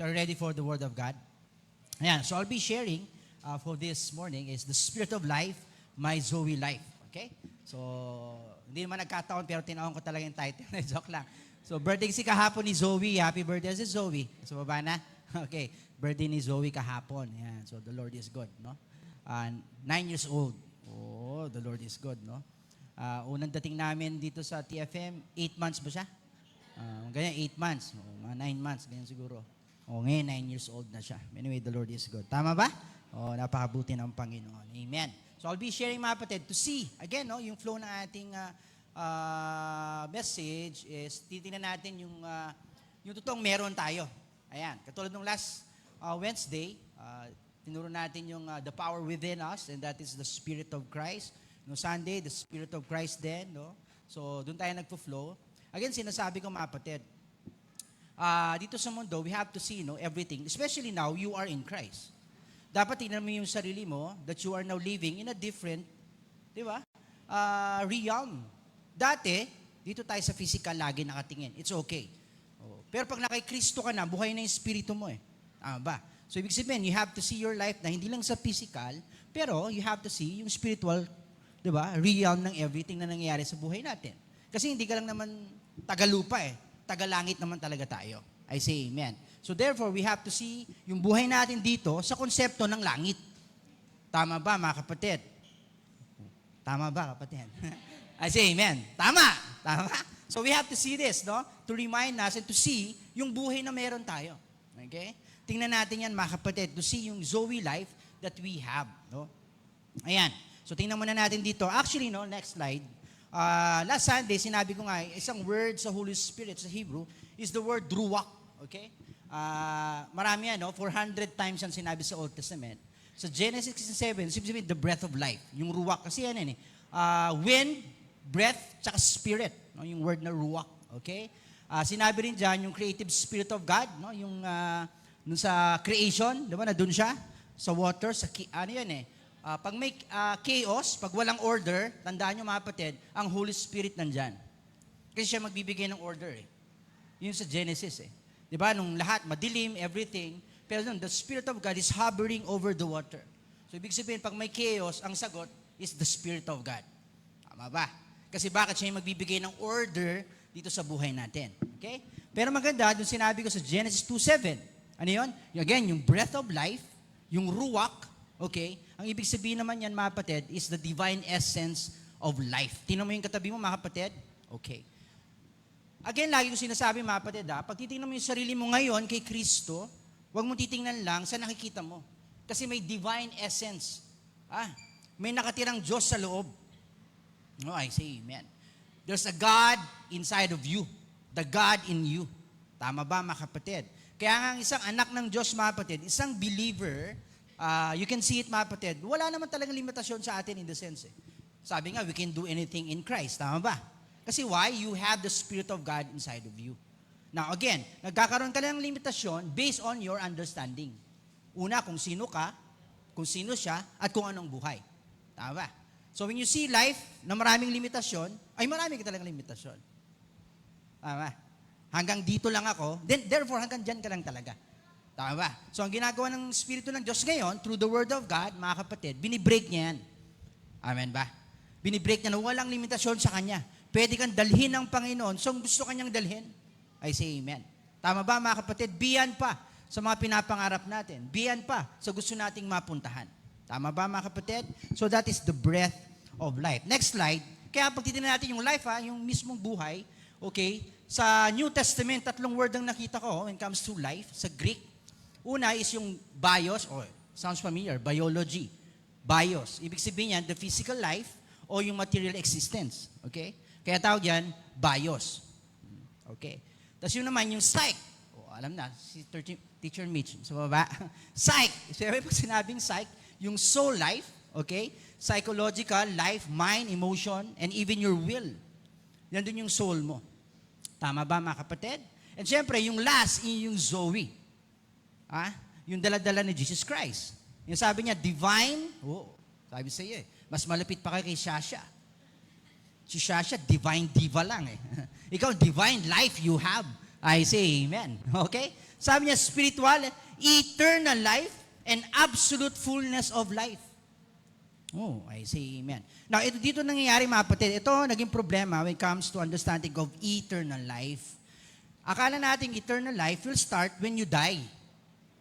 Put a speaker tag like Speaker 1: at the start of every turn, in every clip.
Speaker 1: So are you ready for the Word of God? Ayan, so I'll be sharing for this morning is the Spirit of Life, My Zoe Life. Okay? So, hindi naman nagkataon pero tinawag ko talaga yung title. Joke lang. So, birthday si kahapon ni Zoe. Happy birthday si Zoe. Sa baba na? Okay. Birthday ni Zoe kahapon. Ayan. So, the Lord is good, no? 9 years old. Oh, the Lord is good, no? Unang dating namin dito sa TFM, 8 months ba siya? Ganyan, 8 months. Mga 9 months, ganyan siguro. Ngayon, 9 years old na siya. Anyway, the Lord is good. Tama ba? Napakabuti ng Panginoon. Amen. So, I'll be sharing, mga kapatid, to see, again, no, yung flow ng ating message is, titingnan natin yung totoong meron tayo. Ayan. Katulad ng last Wednesday, tinuro natin yung the power within us, and that is the Spirit of Christ. No, Sunday, the Spirit of Christ din, no? So, doon tayo nagpo-flow. Again, sinasabi ko, mga kapatid, dito sa mundo, we have to see, no, everything. Especially now, you are in Christ. Dapat tingnan mo yung sarili mo that you are now living in a different, di ba, realm. Dati, dito tayo sa physical lagi nakatingin. It's okay. Pero pag nakay Kristo ka na, buhay na yung spirito mo eh. Tama ba? So, ibig sabihin, you have to see your life na hindi lang sa physical, pero you have to see yung spiritual, di ba, realm ng everything na nangyayari sa buhay natin. Kasi hindi ka lang naman tagalupa eh. Tagalangit naman talaga tayo. I say amen. So therefore, we have to see yung buhay natin dito sa konsepto ng langit. Tama ba, mga kapatid? Tama ba, kapatid? I say amen. Tama. Tama. So we have to see this, no? To remind us and to see yung buhay na meron tayo. Okay? Tingnan natin yan, mga kapatid, to see yung Zoe life that we have. No? Ayan. So tingnan muna natin dito. Actually, no, next slide. Last Sunday, sinabi ko nga, isang word sa Holy Spirit sa Hebrew is the word ruach. Okay? Marami yan, no? 400 times yan sinabi sa Old Testament. Sa Genesis 7, sabihin the breath of life. Yung ruach, kasi yan eh. Wind, breath, tsaka spirit. No? Yung word na ruach. Okay? Sinabi rin dyan, yung creative spirit of God, no? Yung dun sa creation, di ba, na dun siya, sa water, ano yan eh, pag may chaos, pag walang order, tandaan nyo, mga kapatid, ang Holy Spirit nandyan. Kasi siya magbibigay ng order eh. Yun sa Genesis eh. Di ba, nung lahat, madilim, everything, pero dun, the Spirit of God is hovering over the water. So, ibig sabihin, pag may chaos, ang sagot is the Spirit of God. Tama ba? Kasi bakit siya yung magbibigay ng order dito sa buhay natin. Okay? Pero maganda, dun sinabi ko sa Genesis 2:7, ano yun? Again, yung breath of life, yung ruach, okay? Ang ibig sabihin naman yan, mga kapatid, is the divine essence of life. Tingnan mo yung katabi mo, mga kapatid? Okay. Again, lagi ko sinasabi, mga kapatid, pag titingnan mo yung sarili mo ngayon kay Kristo, huwag mo titingnan lang sa nakikita mo. Kasi may divine essence. May nakatirang Diyos sa loob. No, I say amen. There's a God inside of you. The God in you. Tama ba, mga kapatid? Kaya nga ang isang anak ng Diyos, mga kapatid, isang believer, you can see it, mga kapatid, wala naman talagang limitasyon sa atin in the sense. Sabi nga, we can do anything in Christ. Tama ba? Kasi why? You have the Spirit of God inside of you. Now again, nagkakaroon ka ng limitasyon based on your understanding. Una, kung sino ka, kung sino siya, at kung anong buhay. Tama ba? So when you see life na maraming limitasyon, ay marami ka talagang limitasyon. Tama. Hanggang dito lang ako, then therefore hanggang dyan ka lang talaga. Tama ba? So ang ginagawa ng Espiritu ng Diyos ngayon, through the Word of God, mga kapatid, binibreak niya yan. Amen ba? Binibreak niya na walang limitasyon sa Kanya. Pwede kang dalhin ng Panginoon, so gusto Kanyang dalhin. I say amen. Tama ba, mga kapatid? Beyond pa sa mga pinapangarap natin. Beyond pa sa gusto nating mapuntahan. Tama ba, mga kapatid? So that is the breath of life. Next slide. Kaya pag titignan natin yung life, yung mismong buhay, okay, sa New Testament, 3 word ang nakita ko when it comes to life, sa Greek. Una is yung bios, sounds familiar, biology. Bios. Ibig sabihin yan, the physical life o yung material existence. Okay? Kaya tawag yan, bios. Okay. Tapos yun naman, yung psych. Alam na, si Teacher Mitch, sa baba. Psych. Siyempre, pag sinabing psych, yung soul life, okay? Psychological, life, mind, emotion, and even your will. Yan dun yung soul mo. Tama ba, mga kapatid? And siyempre, yung last, yung Zoe. Yung dala-dala ni Jesus Christ. Yung sabi niya, divine, sabi sa iyo mas malapit pa kay Shasha. Si Shasha, divine diva lang eh. Ikaw, divine life you have. I say amen. Okay? Sabi niya, spiritual, eternal life, and absolute fullness of life. Oh, I say amen. Now, ito dito nangyayari mga kapatid. Ito naging problema when it comes to understanding of eternal life. Akala natin eternal life will start when you die.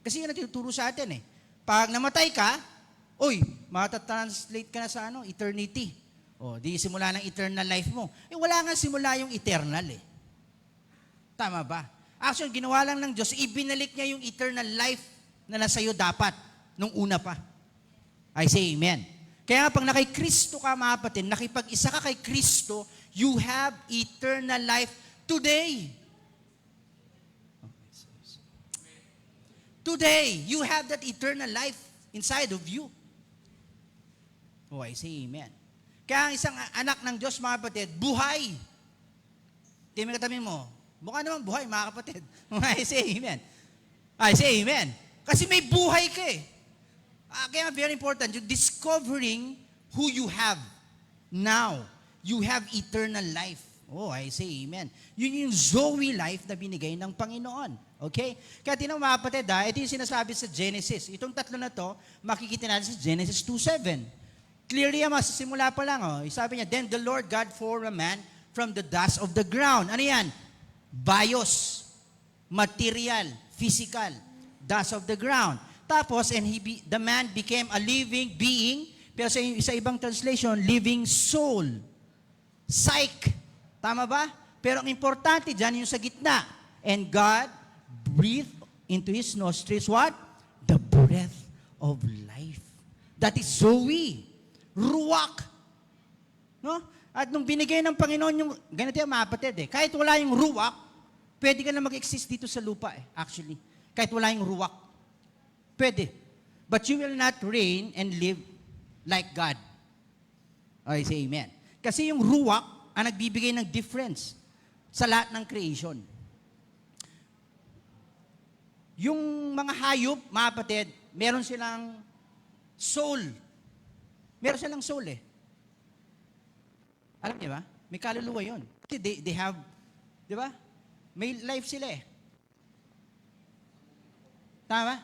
Speaker 1: Kasi yun ang tinuturo sa atin eh. Pag namatay ka, matatranslate ka na sa eternity. Di simula ng eternal life mo. Wala nga simula yung eternal eh. Tama ba? Actually, ginawa lang ng Diyos, ibinalik niya yung eternal life na nasa iyo dapat nung una pa. I say amen. Kaya nga pag nakay-Kristo ka mga kapatid, nakipag-isa ka kay Kristo, you have eternal life today. Today, you have that eternal life inside of you. I say amen. Kaya ang isang anak ng Diyos, mga kapatid, buhay. Tingnan mo katabi mo, mukha naman buhay, mga kapatid. I say amen. I say amen. Kasi may buhay ka eh. Kaya very important, yung discovering who you have now. You have eternal life. I say amen. Yun yung Zoe life na binigay ng Panginoon. Okay? Kaya tinawag mga kapatid, ito yung sinasabi sa Genesis. Itong tatlo na to, makikita natin sa Genesis 2:7. Clearly, sa simula pa lang, sabi niya, then the Lord God formed a man from the dust of the ground. Ano yan? Bios, material, physical, dust of the ground. Tapos, the man became a living being, pero sa ibang translation, living soul. Psyche. Tama ba? Pero ang importante dyan, yung sa gitna. And God breathed into his nostrils what? The breath of life. That is Zoe. Ruach. No? At nung binigay ng Panginoon yung, ganito yung mga kapatid kahit wala yung ruach, pwede ka na mag-exist dito sa lupa actually. Kahit wala yung ruach. Pwede. But you will not reign and live like God. I say amen. Kasi yung ruach, ang nagbibigay ng difference sa lahat ng creation. Yung mga hayop, mga kapatid, meron silang soul. Meron silang soul Alam niyo ba? May kaluluwa yun. Kasi they have, di ba? May life sila Tama?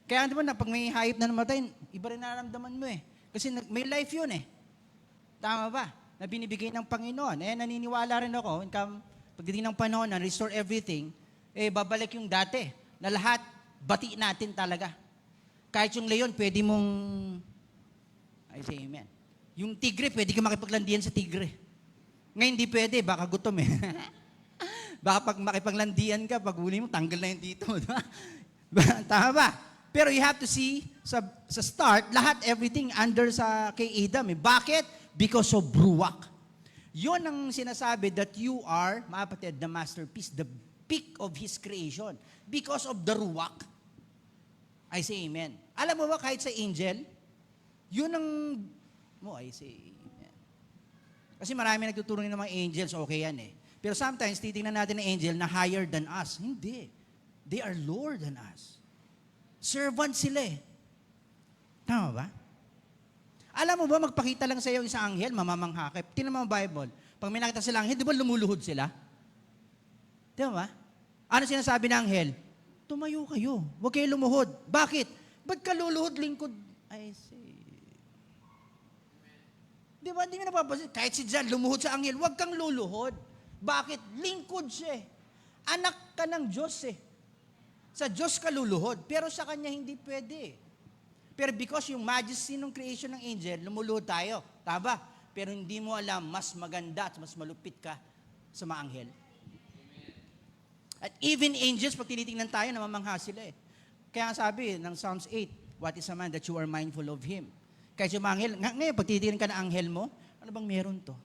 Speaker 1: Kaya di ba na pag may hayop na namatay, iba rin nararamdaman mo Kasi may life yun Tama ba? Na binibigay ng Panginoon. Naniniwala rin ako, pagdating ng panahon na restore everything, babalik yung dati, na lahat, bati natin talaga. Kahit yung leon, pwede mong, I say amen. Yung tigre, pwede ka makipaglandian sa tigre. Ngayon, hindi pwede, baka gutom Baka pag makipaglandian ka, pag huli mo, tanggal na yung dito. Tama ba? Pero you have to see, sa start, lahat, everything under kay Adam. Bakit? Because of ruach. Yun ang sinasabi that you are, mga kapatid, the masterpiece, the peak of His creation. Because of the ruach. I say amen. Alam mo ba, kahit sa angel, yun ang, I say amen. Kasi marami nagtuturo ng mga angels, okay yan Pero sometimes, titingnan natin ng angel na higher than us. Hindi. They are lower than us. Servant sila Tama ba? Alam mo ba, magpakita lang sa iyo isang anghel, mamamangha ka. Tingnan mo ang Bible. Pag may nakita silang anghel, di ba lumuluhod sila? Di ba? Ano sinasabi ng anghel? Tumayo kayo. Huwag kayo lumuhod. Bakit? Ba't ka luluhod lingkod? I see. Di ba? Hindi mo napapansin. Kahit si John lumuhod sa anghel, huwag kang luluhod. Bakit? Lingkod siya Anak ka ng Diyos Sa Diyos ka luluhod. Pero sa Kanya hindi pwede Pero because yung majesty ng creation ng angel, lumuluhod tayo. Tama? Pero hindi mo alam, mas maganda at mas malupit ka sa mga anghel. At even angels, pag tinitingnan tayo, namamangha sila Kaya sabi ng Psalms 8, what is a man that you are mindful of him? Kahit yung mga anghel, ngayon, pag tinitingnan ka ng anghel mo, ano bang meron to?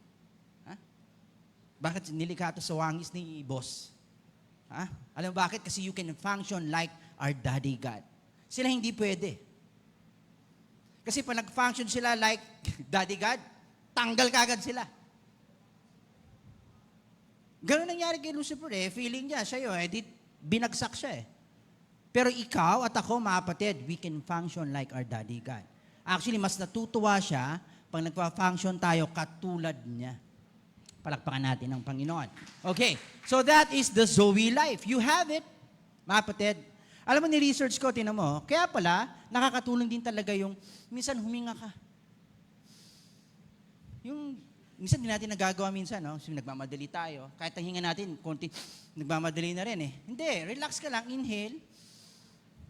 Speaker 1: Bakit nilikha to sa wangis ni boss? Alam mo bakit? Kasi you can function like our daddy God. Sila hindi pwede. Kasi pag nag-function sila like Daddy God, tanggal kagad sila. Ganun nangyari kay Lucifer Feeling niya, siya yun, binagsak siya Pero ikaw at ako, mga kapatid, we can function like our Daddy God. Actually, mas natutuwa siya pag nagpa-function tayo katulad niya. Palakpakan natin ang Panginoon. Okay, so that is the Zoe life. You have it, mga kapatid. Alam mo, ni-research ko, tinan mo, kaya pala, nakakatulong din talaga yung, minsan huminga ka. Yung, minsan din natin nagagawa minsan, no? So, nagmamadali tayo. Kahit ang hinga natin, konti, nagmamadali na rin eh. Hindi, relax ka lang, inhale.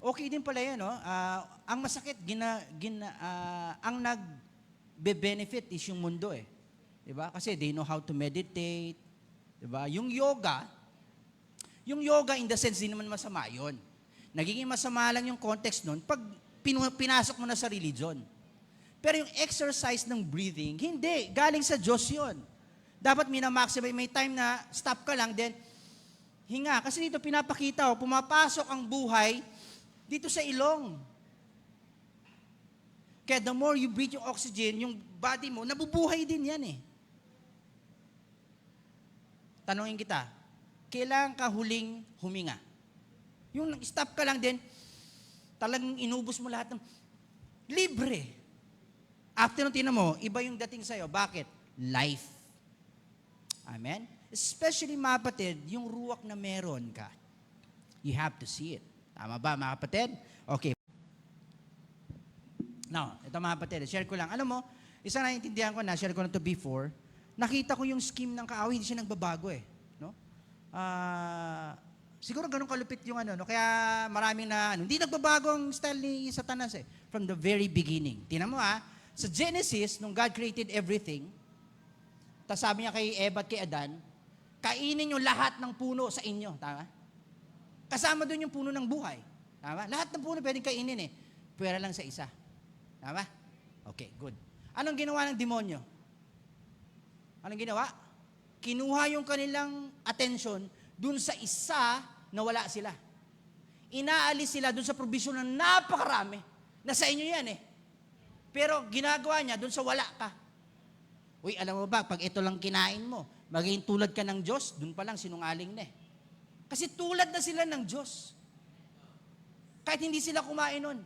Speaker 1: Okay din pala yun, no? Ang masakit, ang nagbe-benefit is yung mundo eh. Diba? Kasi they know how to meditate. Diba? Yung yoga in the sense, di naman masama yun. Nagiging masama lang yung context nun pag pinasok mo na sa religion. Pero yung exercise ng breathing, hindi. Galing sa Diyos yun. Dapat minamaximize. May time na stop ka lang, then hinga. Kasi dito pinapakita, pumapasok ang buhay dito sa ilong. Kaya the more you breathe yung oxygen, yung body mo, nabubuhay din yan eh. Tanungin kita, kailan ka huling huminga? Yung stop ka lang din, talagang inubos mo lahat ng libre. After nung tinan mo, iba yung dating sa'yo. Bakit? Life. Amen? Especially mga kapatid, yung ruwak na meron ka. You have to see it. Tama ba mga kapatid? Okay. Now, ito mga kapatid, share ko lang. Alam mo, isa na intindihan ko na, share ko na to before, nakita ko yung scheme ng kaaway, hindi siya nagbabago eh. No? Siguro ganun kalupit yung no? Kaya maraming hindi nagbabago ang style ni Satanas eh. From the very beginning. Tingnan mo sa Genesis, nung God created everything, tapos sabi niya kay Eva at kay Adan, kainin yung lahat ng puno sa inyo. Tama? Kasama doon yung puno ng buhay. Tama? Lahat ng puno pwedeng kainin eh. Pwera lang sa isa. Tama? Okay, good. Anong ginawa ng demonyo? Anong ginawa? Kinuha yung kanilang attention dun sa isa na wala sila. Inaalis sila dun sa provision na napakarami. Nasa inyo yan eh. Pero ginagawa niya dun sa wala ka. Uy, alam mo ba, pag ito lang kinain mo, magiging tulad ka ng Diyos, dun pa lang sinungaling na eh. Kasi tulad na sila ng Diyos. Kahit hindi sila kumain nun.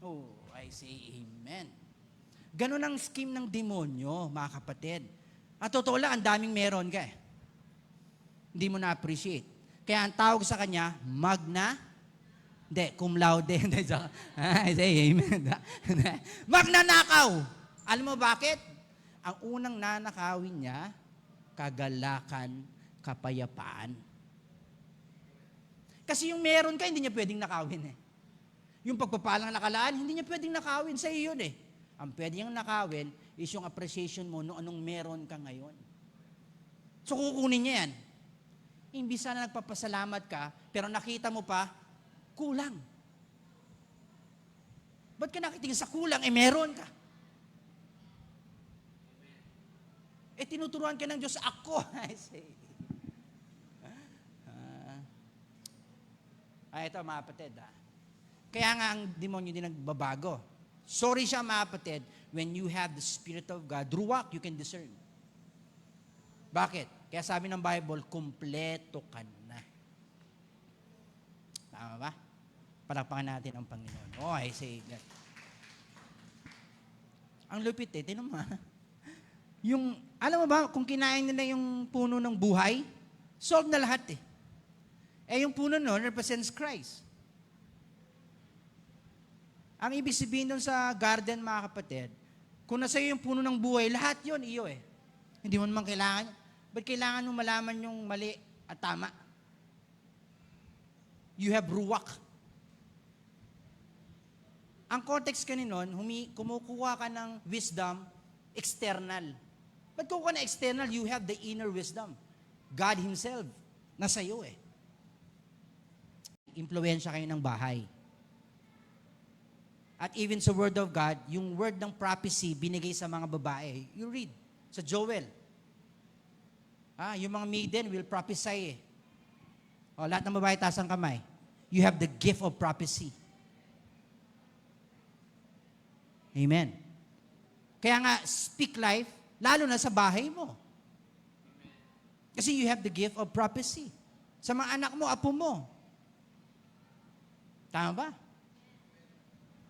Speaker 1: Oh, I say amen. Ganon ang scheme ng demonyo, mga kapatid. At totoo lang, ang daming meron ka eh. Hindi mo na-appreciate. Kaya ang tawag sa kanya, cum laude. I say amen. Magnanakaw. Alam mo bakit? Ang unang nanakawin niya, kagalakan, kapayapaan. Kasi yung meron ka, hindi niya pwedeng nakawin eh. Yung pagpapalang nakalaan, hindi niya pwedeng nakawin sa iyo yun eh. Ang pwede niyang nakawin is yung appreciation mo nung anong meron ka ngayon. So kukunin niya yan. Imbis na nagpapasalamat ka, pero nakita mo pa, kulang. Ba't ka nakitingin sa kulang? Meron ka. Tinuturuan ka ng Diyos, ako. I say. Ito mga kapatid. Kaya nga ang demonyo din nagbabago. Sorry siya mga kapatid, when you have the Spirit of God, ruwak, you can discern. Bakit? Kaya sabi ng Bible, kumpleto ka na. Tama ba? Palakpakan natin ang Panginoon. Oh, I say that. Ang lupit tinan mo yung, alam mo ba, kung kinain nila yung puno ng buhay, solved na lahat eh. Yung puno nun represents Christ. Ang ibig sabihin doon sa garden, mga kapatid, kung nasa iyo yung puno ng buhay, lahat yon iyo eh. Hindi mo naman kailangan. Ba't kailangan mo malaman yung mali at tama? You have ruwak. Ang context ka nun, kumukuha ka ng wisdom external. Ba't kukuha na external? You have the inner wisdom. God Himself, nasa iyo eh. Impluwensya kayo ng bahay. At even sa Word of God, yung word ng prophecy binigay sa mga babae. You read sa Joel. Yung mga maiden will prophesy eh. Lahat ng babae taas ang kamay. You have the gift of prophecy. Amen. Kaya nga, speak life, lalo na sa bahay mo. Kasi you have the gift of prophecy. Sa mga anak mo, apo mo. Tama ba?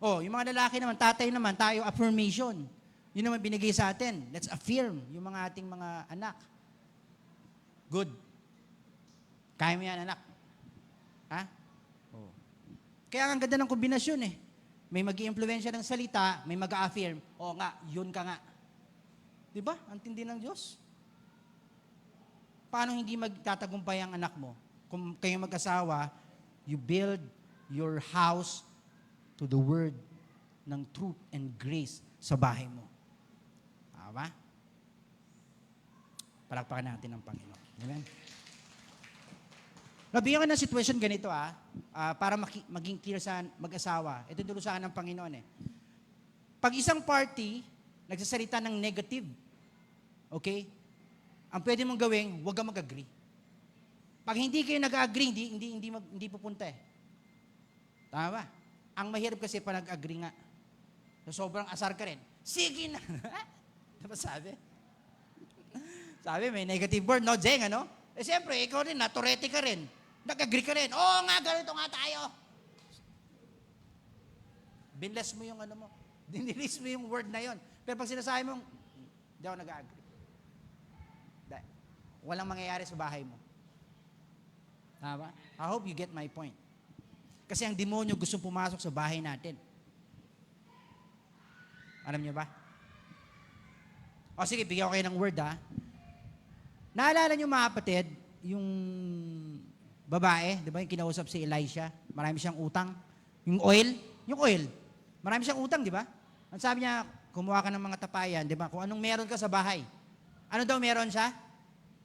Speaker 1: Yung mga lalaki naman, tatay naman, tayo, affirmation. Yun naman binigay sa atin. Let's affirm yung mga ating mga anak. Good. Kaya mo yan, anak. Ha? Oh. Kaya ang ganda ng kombinasyon eh. May mag-i-impluwensya ng salita, may mag-a-affirm. Oo nga, yun ka nga. Diba? Ang tindi ng Diyos. Paano hindi magtatagumpay ang anak mo? Kung kayo mag-asawa, you build your house to the word ng truth and grace sa bahay mo. Tama? Palakpakan natin ang Panginoon. Amen? Nabigyan ko ng sitwasyon ganito para maging clear sa mag-asawa. Ito durusahan ng Panginoon eh. Pag isang party, nagsasalita ng negative, okay? Ang pwede mong gawin, huwag kang mag-agree. Pag hindi kayo nag-agree, hindi pupunta eh. Tama ba? Ang mahirap kasi pa nag-agree nga. So, sobrang asar ka rin. Sige na. Diba sabi? Sabi, may negative word, no, Jeng, ano? Eh, siyempre, ikaw rin, naturete ka rin. Nag-agree ka rin. Oo nga, ganito nga tayo. Binless mo yung ano mo. Dinilis mo yung word na yon. Pero pag sinasabi mong, hindi ako nag-agree. Walang mangyayari sa bahay mo. Tama? I hope you get my point. Kasi ang demonyo gusto pumasok sa bahay natin. Alam niyo ba? O sige, bigyan ko kayo ng word Naalala niyo mga kapatid, yung babae, di ba yung kinausap si Elisha, marami siyang utang. Yung oil, marami siyang utang, di ba? Ang sabi niya, kumuha ka ng mga tapayan, di ba? Kung anong meron ka sa bahay. Ano daw meron siya?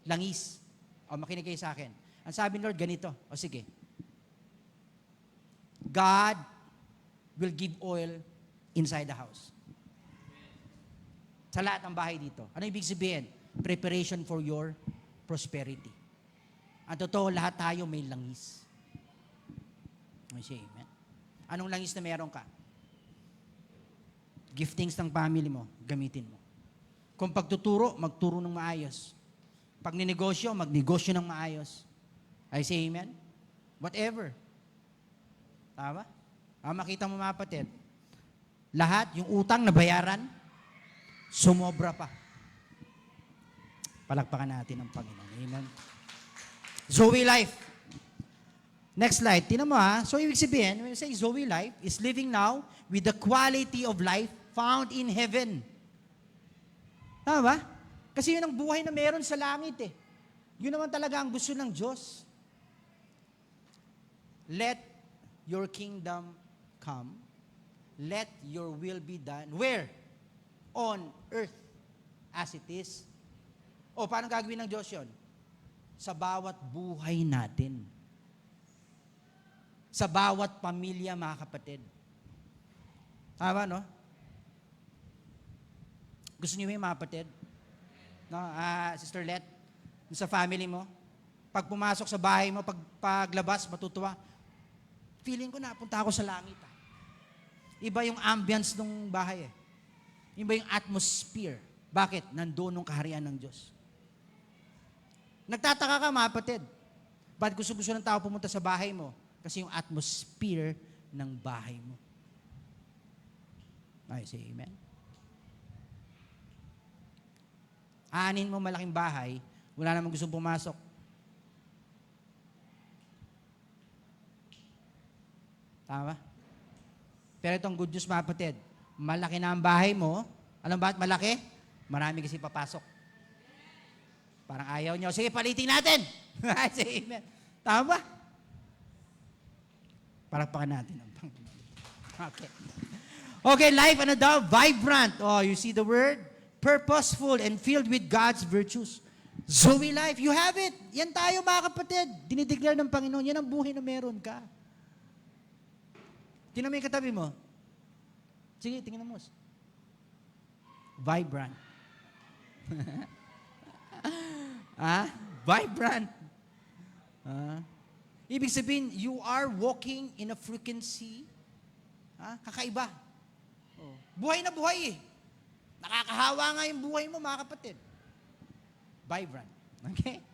Speaker 1: Langis. O makinig kayo sa akin. Ang sabi ni Lord, ganito. O sige. God will give oil inside the house. Sa lahat ng bahay dito. Ano ibig sabihin? Preparation for your prosperity. Ang totoo, lahat tayo may langis. Amen. Anong langis na meron ka? Giftings ng family mo, gamitin mo. Kung pagtuturo, magturo ng maayos. Pag ninegosyo, magnegosyo ng maayos. I say amen? Whatever. Tama? Makita mo mga kapatid, lahat, yung utang na bayaran, sumobra pa. Palakpakan natin ang Panginoon. Amen. Zoe life. Next slide. Tingnan mo So, ibig sabihin, when you say Zoe life, is living now with the quality of life found in heaven. Tama ba? Kasi yun ang buhay na meron sa langit eh. Yun naman talaga ang gusto ng Diyos. Let your kingdom come. Let your will be done. Where? On earth as it is. O, paano gagawin ng Diyos yun? Sa bawat buhay natin. Sa bawat pamilya, mga kapatid. Tama, no? Gusto niyo yung mga kapatid? No? Sister Let, sa family mo, pag pumasok sa bahay mo, paglabas, matutuwa, feeling ko napunta ako sa langit. Iba yung ambience ng bahay eh. Iba yung atmosphere. Bakit? Nandoon yung kaharian ng Diyos. Nagtataka ka, mga kapatid. Ba't gusto-gusto ng tao pumunta sa bahay mo? Kasi yung atmosphere ng bahay mo. Ay, say amen. Aanin mo malaking bahay, wala namang gustong pumasok. Tama? Pero itong good news, mga kapatid, malaki na ang bahay mo. Alam ba at malaki? Marami kasi papasok. Parang ayaw niyo. Sige, palitin natin. Say amen. Tama ba? Palakpakan natin ang Panginoon. Okay. Okay, life, ano daw? Vibrant. Oh, you see the word? Purposeful and filled with God's virtues. Zoe life, you have it. Yan tayo, mga kapatid. Dinideclare ng Panginoon. Yan ang buhay na meron ka. Tingnan mo yung katabi mo. Sige, tingnan mo. Vibrant. Vibrant. Ibig sabihin, you are walking in a frequency. Kakaiba. Buhay na buhay eh. Nakakahawa nga yung buhay mo, mga kapatid. Vibrant. Okay?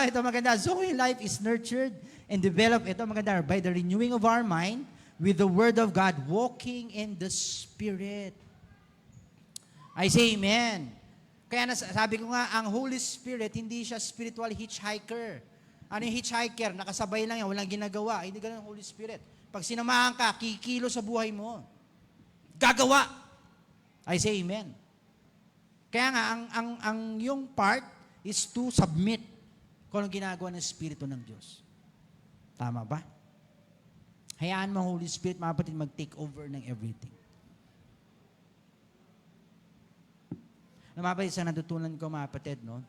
Speaker 1: Ito maganda. Zoe life is nurtured and developed. Ito maganda. By the renewing of our mind with the Word of God, walking in the Spirit. I say amen. Kaya sabi ko nga, ang Holy Spirit, hindi siya spiritual hitchhiker. Ano yung hitchhiker? Nakasabay lang yan, walang ginagawa. Hindi ganun ang Holy Spirit. Pag sinamahan ka, kikilo sa buhay mo. Gagawa. I say amen. Kaya nga, ang yung part is to submit kung anong ginagawa ng Espiritu ng Diyos. Tama ba? Hayaan mo Holy Spirit, mga kapatid, mag-take over ng everything. Mga kapatid, sa natutunan ko, mga kapatid, no?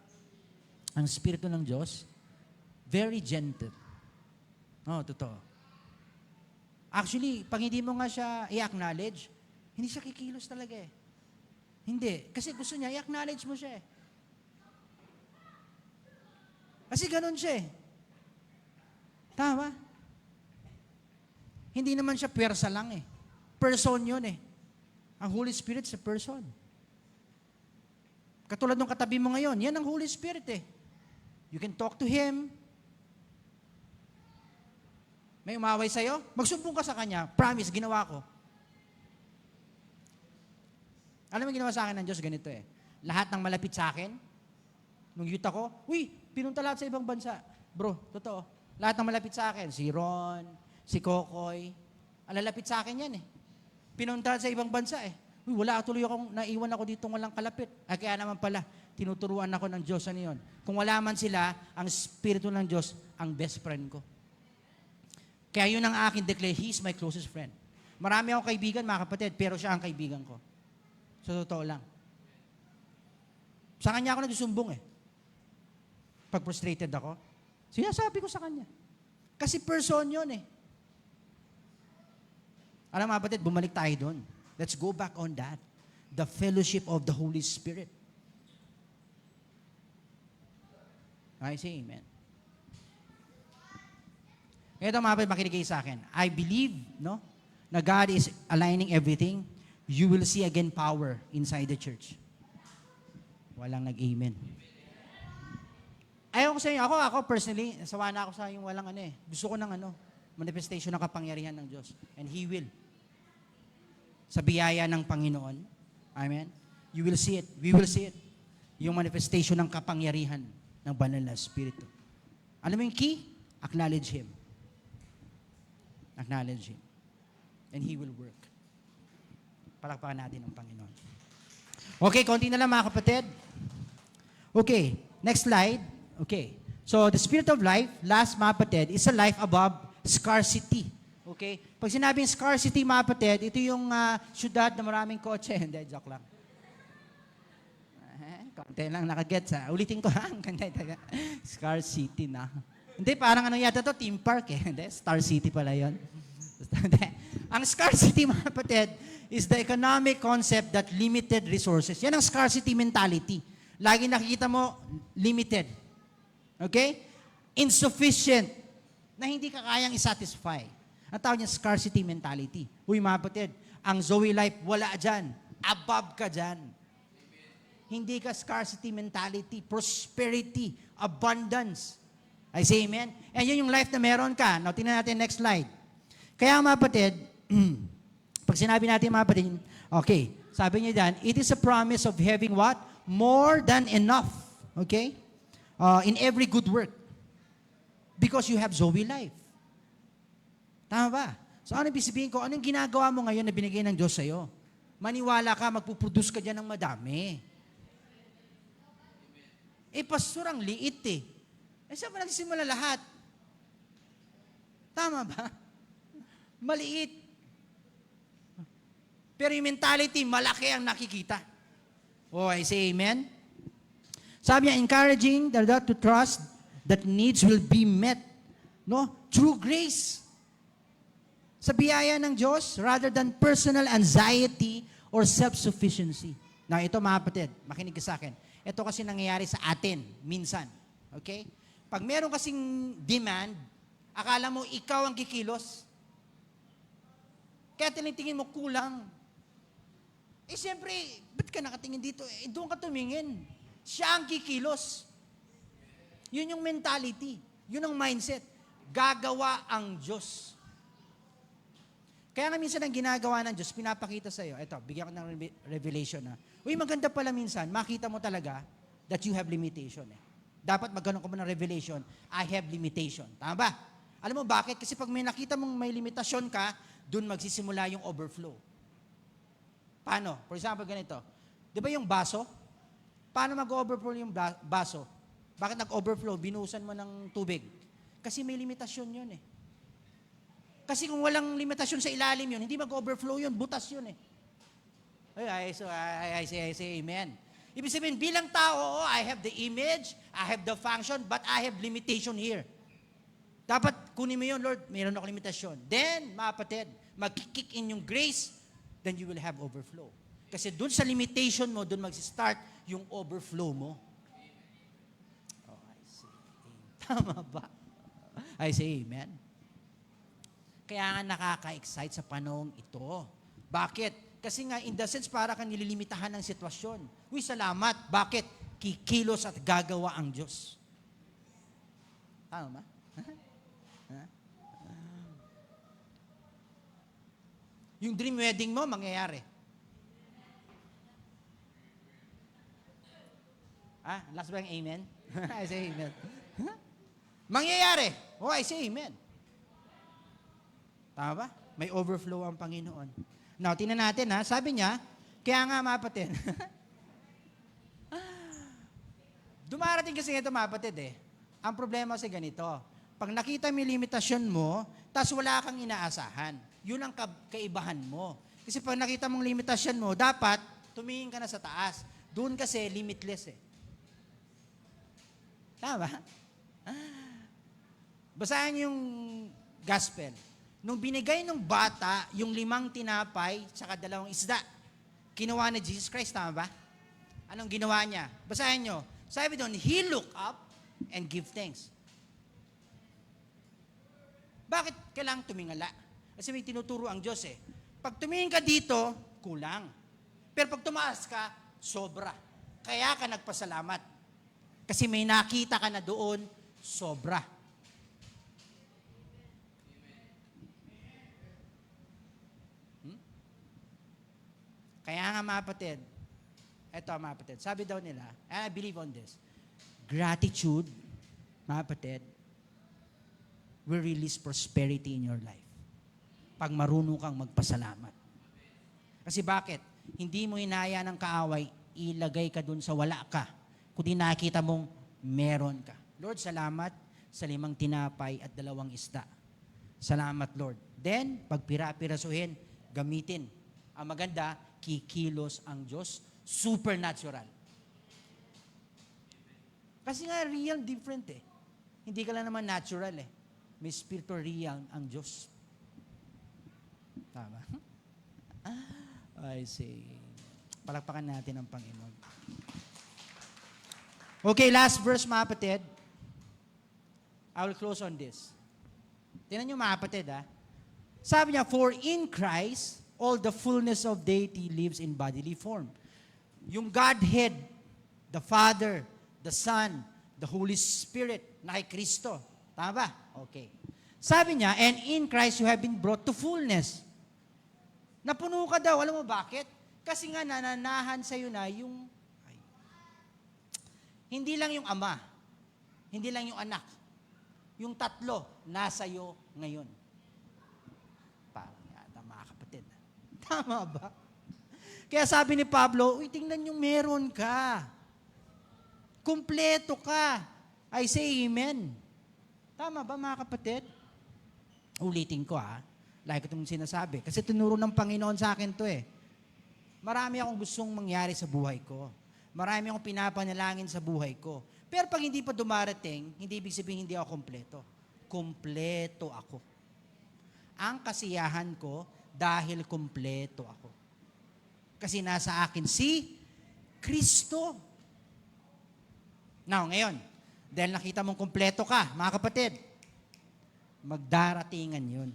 Speaker 1: Ang Espiritu ng Diyos, very gentle. Oh, totoo. Actually, pag hindi mo nga siya i-acknowledge, hindi siya kikilos talaga eh. Hindi. Kasi gusto niya, i-acknowledge mo siya eh. Kasi ganun siya eh. Tama? Hindi naman siya pwersa lang eh. Person yun eh. Ang Holy Spirit sa person. Katulad ng katabi mo ngayon, yan ang Holy Spirit eh. You can talk to Him. May umaway sa'yo, magsumbong ka sa Kanya. Promise, ginawa ko. Alam mo ginawa sa akin ng Diyos, ganito eh. Lahat ng malapit sa akin, nung youth ako, pinunta lahat sa ibang bansa. Bro, totoo. Lahat ng malapit sa akin, si Ron, si Kokoy, alalapit sa akin yan eh. Pinunta sa ibang bansa eh. Wala tuloy akong, naiwan ako dito walang kalapit. Kaya naman pala, tinuturuan ako ng Diyos ano yun. Kung wala man sila, ang Espiritu ng Diyos, ang best friend ko. Kaya yun ang akin declare, He's my closest friend. Marami akong kaibigan, mga kapatid, pero siya ang kaibigan ko. Sa totoo lang. Sa kanya ako nagsusumbong eh. Pag frustrated ako, sinasabi ko sa kanya. Kasi person yun eh. Alam mga kapatid, bumalik tayo doon. Let's go back on that. The fellowship of the Holy Spirit. I say amen. Ito mga kapatid, makinig kayo sa akin. I believe, no, na God is aligning everything. You will see again power inside the church. Walang nag-amen. Ayaw ko sa inyo, ako personally, nasawa na ako sa yung walang ano eh. Gusto ko ng manifestation ng kapangyarihan ng Diyos. And He will. Sa biyaya ng Panginoon. Amen? You will see it. We will see it. Yung manifestation ng kapangyarihan ng banal na Espiritu. Alam mo yung key? Acknowledge Him. Acknowledge Him. And He will work. Palakpakan natin ang Panginoon. Okay, konti na lang mga kapatid. Okay, next slide. Okay. So, the Spirit of life, last mga kapatid, is a life above scarcity. Okay? Pag sinabing scarcity mga kapatid, ito yung syudad na maraming kotse. Hindi, joke lang. Konti lang nakagets ha. Ulitin ko ha. Scarcity na. Hindi, parang yata to, theme park eh. Hindi, Star City pala yun. Ang scarcity mga kapatid is the economic concept that limited resources. Yan ang scarcity mentality. Lagi nakikita mo, limited. Okay? Insufficient. Na hindi ka kayang isatisfy. Ang tawag niya scarcity mentality. Uy mga kapatid, ang Zoe life, wala dyan. Above ka dyan. Hindi ka scarcity mentality, prosperity, abundance. I say amen? And yun yung life na meron ka. Now, tingnan natin next slide. Kaya mga kapatid, pag sinabi natin mga kapatid, okay, sabi niya dyan, it is a promise of having what? More than enough. Okay? In every good work. Because you have Zoe life. Tama ba? So ano ibig sabihin ko? Anong ginagawa mo ngayon na binigay ng Diyos sa'yo? Maniwala ka, magpuproduce ka dyan ng madami. Pastor, ang liit eh. Saan ba nagsimula lahat? Tama ba? Maliit. Pero yung mentality, malaki ang nakikita. Oh, I say amen? Sabi niya, encouraging the Lord to trust that needs will be met, no, through grace. Sa biyaya ng Diyos, rather than personal anxiety or self-sufficiency. Now, ito mga kapatid, makinig ka sa akin. Ito kasi nangyayari sa atin, minsan. Okay? Pag meron kasing demand, akala mo ikaw ang kikilos. Kaya tinitingin mo kulang. Siyempre, ba't ka nakatingin dito? Doon ka tumingin. Siya ang kikilos. Yun yung mentality. Yun ang mindset. Gagawa ang Diyos. Kaya nga minsan ang ginagawa ng Diyos, pinapakita sa'yo. Ito, bigyan ko ng revelation na. Uy, maganda pala minsan, makita mo talaga that you have limitation. Dapat magkaroon ka mo ng revelation, I have limitation. Tama ba? Alam mo bakit? Kasi pag may nakita mong may limitasyon ka, dun magsisimula yung overflow. Paano? For example, ganito. Di ba yung baso? Paano mag-overflow yung baso? Bakit nag-overflow? Binuhusan mo ng tubig. Kasi may limitasyon yun eh. Kasi kung walang limitasyon sa ilalim yun, hindi mag-overflow yun, butas yun eh. I say amen. Ibig sabihin, bilang tao, I have the image, I have the function, but I have limitation here. Dapat kunin mo yun, Lord, mayroon ako limitasyon. Then, mga kapatid, mag-kick in yung grace, then you will have overflow. Kasi dun sa limitation mo, dun mag-start yung overflow mo. Oh, I say amen. Tama ba? I say amen. Kaya nga nakaka-excite sa panahong ito. Bakit? Kasi nga, in the sense, para kang nililimitahan ng sitwasyon. Uy, salamat. Bakit? Kikilos at gagawa ang Diyos. Tama ba? Yung dream wedding mo, mangyayari. Last ba yung amen? I say amen. Mangyayari. Oh, I say amen. Tama ba? May overflow ang Panginoon. Now, tingnan natin sabi niya, kaya nga mga kapatid, dumarating kasi ito mga kapatid Ang problema kasi ganito, pag nakita mo yung limitasyon mo, tas wala kang inaasahan, yun ang kaibahan mo. Kasi pag nakita mong limitasyon mo, dapat tumingin ka na sa taas. Doon kasi limitless Tama ba? Basahin yung gospel. Nung binigay ng bata yung 5 tinapay saka 2 isda, kinuha ni Jesus Christ, tama ba? Anong ginawa niya? Basahin nyo. Sabi doon, He looked up and give thanks. Bakit kailangang tumingala? Kasi may tinuturo ang Diyos Pag tumingin ka dito, kulang. Pero pag tumaas ka, sobra. Kaya ka nagpasalamat. Kasi may nakita ka na doon, sobra. Kaya nga mga kapatid, eto mga kapatid, sabi daw nila, and I believe on this, gratitude, mga kapatid, will release prosperity in your life. Pag marunong kang magpasalamat. Kasi bakit? Hindi mo hinaya ng kaaway, ilagay ka dun sa wala ka, kundi nakita mong meron ka. Lord, salamat sa 5 tinapay at 2 isda. Salamat, Lord. Then, pag pira-pirasuhin, gamitin. Ang maganda, kikilos ang Diyos, supernatural. Kasi nga, real different Hindi ka lang naman natural May spiritual real ang Diyos. Tama? I see. Palakpakan natin ang Panginoon. Okay, last verse mga kapatid. I will close on this. Tingnan nyo mga kapatid Sabi niya, for in Christ, all the fullness of deity lives in bodily form. Yung Godhead, the Father, the Son, the Holy Spirit, na kay Kristo. Tama ba? Okay. Sabi niya, and in Christ you have been brought to fullness. Napuno ka daw. Alam mo bakit? Kasi nga nananahan sa'yo na yung, hindi lang yung ama, hindi lang yung anak, yung 3, nasa iyo ngayon. Parang yata mga kapatid. Tama ba? Kaya sabi ni Pablo, uy, tingnan yung meron ka. Kumpleto ka. I say amen. Tama ba mga kapatid? Ulitin ko Like itong sinasabi. Kasi tinuro ng Panginoon sa akin to Marami akong gustong mangyari sa buhay ko. Marami akong pinapanalangin sa buhay ko. Pero pag hindi pa dumarating, hindi ibig sabihin hindi ako kompleto. Kompleto ako. Ang kasiyahan ko dahil kompleto ako. Kasi nasa akin si Kristo. Now, ngayon, dahil nakita mong kompleto ka, mga kapatid, magdaratingan yun.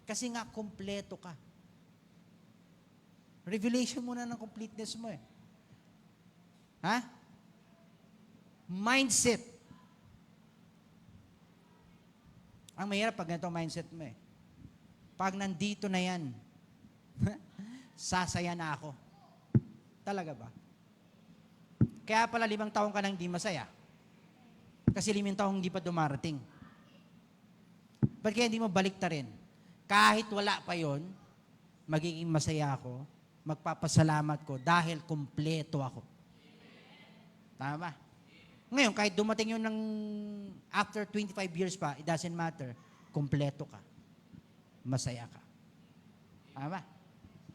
Speaker 1: Kasi nga, kompleto ka. Revelation muna ng completeness mo Mindset. Ang mahirap pag ganito mindset mo Pag nandito na yan, sasaya na ako. Talaga ba? Kaya pala 5 taon ka nang di masaya. Kasi 5 taong hindi pa dumarating. Ba't kaya hindi mo baliktarin? Kahit wala pa yon, magiging masaya ako, magpapasalamat ko dahil kumpleto ako. Tama? Ngayon, kahit dumating yun ng after 25 years pa, it doesn't matter. Kumpleto ka. Masaya ka. Tama?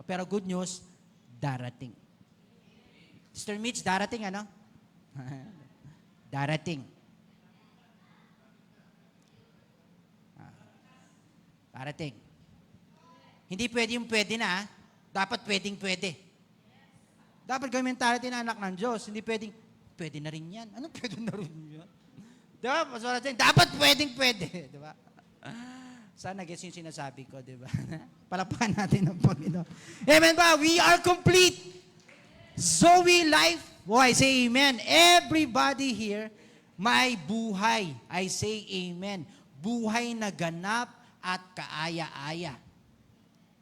Speaker 1: Pero good news, darating. Sister Mitch, darating ano? Darating. Darating. Hindi pwede yung pwede na, dapat pwedeng pwede. Dapat gawin mentality na anak ng Diyos. Hindi pwedeng, pwede na rin yan. Anong pwede na rin yan? Diba? Dapat pwedeng pwede. Diba? Sana gets yung sinasabi ko, diba? Palapakan natin ang Panginoon. Amen ba? We are complete. Zoe life. Boy, say amen. Everybody here, may buhay. I say amen. Buhay na ganap at kaaya-aya.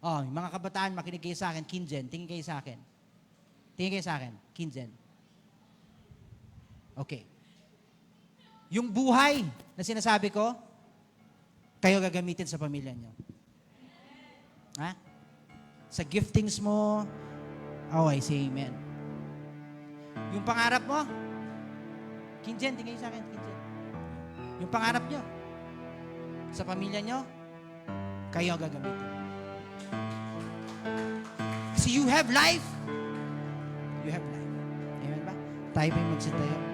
Speaker 1: Oh, yung mga kabataan, makinig kayo sa akin. Kinjen, tingin kayo sa akin. Tingin kayo sa akin. Kinjen. Okay. Yung buhay na sinasabi ko, kayo gagamitin sa pamilya nyo. Ha? Sa giftings mo, oh, I say amen. Yung pangarap mo, Kinjen, tingin kayo sa akin. Kinjen. Yung pangarap nyo, sa pamilya nyo, kayo gagamitin. Kasi you have life. You have life. Amen ba? Tayo ba'y magsitayo?